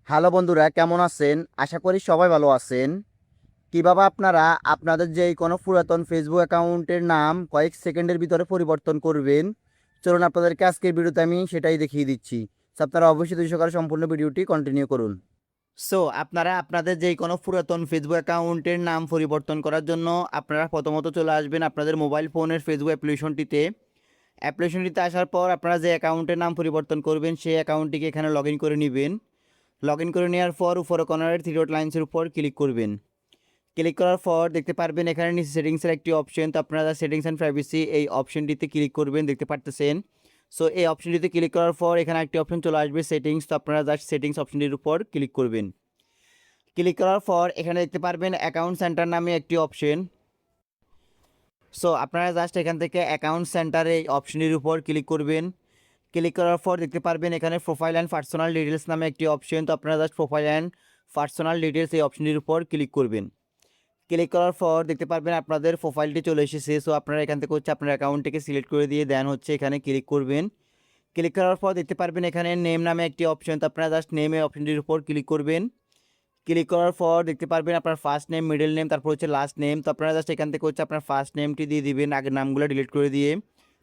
Hello বন্ধুরা, কেমন আছেন? আশা করি সবাই ভালো আছেন। কিভাবে আপনারা আপনাদের যে কোনো পুরাতন ফেসবুক অ্যাকাউন্টের নাম কয়েক সেকেন্ডের ভিতরে পরিবর্তন করবেন, চলুন আপনাদেরকে আজকের ভিডিওতে আমি সেটাই দেখিয়ে দিচ্ছি। আপনারা অবশ্যই ধৈর্য সহকারে সম্পূর্ণ ভিডিওটি কন্টিনিউ করুন। আপনারা আপনাদের যে কোনো পুরাতন ফেসবুক অ্যাকাউন্টের নাম পরিবর্তন করার জন্য আপনারা প্রথমত চলে আসবেন আপনাদের মোবাইল ফোনের ফেসবুক অ্যাপ্লিকেশনটিতে আসার পর আপনারা যে অ্যাকাউন্টের নাম পরিবর্তন করবেন সেই অ্যাকাউন্টটিকে এখানে লগ ইন করে নেবেন। লগ ইন করে নেওয়ার পর উপরে কর্নারের থ্রি ডট লাইন্সের উপর ক্লিক করবেন। ক্লিক করার পর দেখতে পারবেন এখানে নিচে সেটিংসের একটি অপশন, তো আপনারা সেটিংস অ্যান্ড প্রাইভেসি এই অপশনটিতে ক্লিক করবেন, দেখতে পারতেছেন। এই অপশনটিতে ক্লিক করার পর এখানে একটি অপশন চলে আসবে সেটিংস, তো আপনারা জাস্ট সেটিংস অপশনটির উপর ক্লিক করবেন। ক্লিক করার পর এখানে দেখতে পারবেন অ্যাকাউন্ট সেন্টার নামে একটি অপশন। আপনারা জাস্ট এখান থেকে অ্যাকাউন্ট সেন্টার এই অপশনটির উপর ক্লিক করবেন। ক্লিক করার পর দেখতে পারবেন এখানে প্রোফাইল অ্যান্ড পার্সোনাল ডিটেলস নামে একটি অপশন, তো আপনারা just profile and personal details এই অপশনটির উপর ক্লিক করবেন। ক্লিক করার পর দেখতে পারবেন আপনাদের প্রোফাইলটি চলে এসেছে। আপনারা এখান থেকে আপনার অ্যাকাউন্টটিকে সিলেক্ট করে দিয়ে দেন এখানে ক্লিক করবেন। ক্লিক করার পর দেখতে পারবেন এখানে নেম নামে একটি অপশন, তো আপনারা জাস্ট নেম এই অপশনটির উপর ক্লিক করবেন। ক্লিক করার পর দেখতে পারবেন আপনার ফার্স্ট নেম, মিডল নেম, তারপর লাস্ট নেম, তো আপনারা জাস্ট এখান থেকে আপনার ফার্স্ট নেমটি দিয়ে দিবেন আগের নামগুলো ডিলিট করে দিয়ে।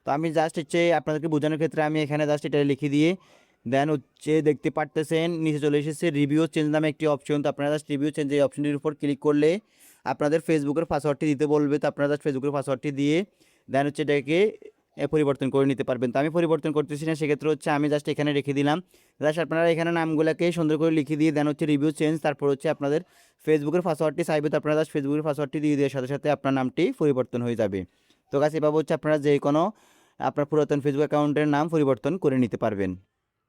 তো আমি জাস্ট আপনাদেরকে বোঝানোর ক্ষেত্রে আমি এখানে জাস্ট এটা লিখে দিয়ে দেন দেখতে পারতেছেন নিচে চলে এসেছে রিভিউ চেঞ্জ নামে একটি অপশন, তো আপনারা জাস্ট রিভিউ চেঞ্জ এই অপশনটির উপর ক্লিক করলে আপনাদের ফেসবুকের পাসওয়ার্ডটি দিতে বলবে, তো আপনারা জাস্ট ফেসবুকের পাসওয়ার্ডটি দিয়ে দেন এটাকে পরিবর্তন করে নিতে পারবেন। তো আমি পরিবর্তন করতেছি না, সেক্ষেত্রে আমি জাস্ট এখানে রেখে দিলাম। জাস্ট আপনারা এখানে নামগুলোকে সুন্দর করে লিখে দিয়ে দেন রিভিউ চেঞ্জ, তারপর আপনাদের ফেসবুকের পাসওয়ার্ডটি চাইবে, তো আপনারা জাস্ট ফেসবুকের পাসওয়ার্ডটি দিয়ে দেওয়ার সাথে সাথে আপনার নামটি পরিবর্তন হয়ে যাবে। তো গাছ এভাবে আপনারা যে কোনো আপনার পুরাতন ফেসবুক অ্যাকাউন্টের নাম পরিবর্তন করে নিতে পারবেন।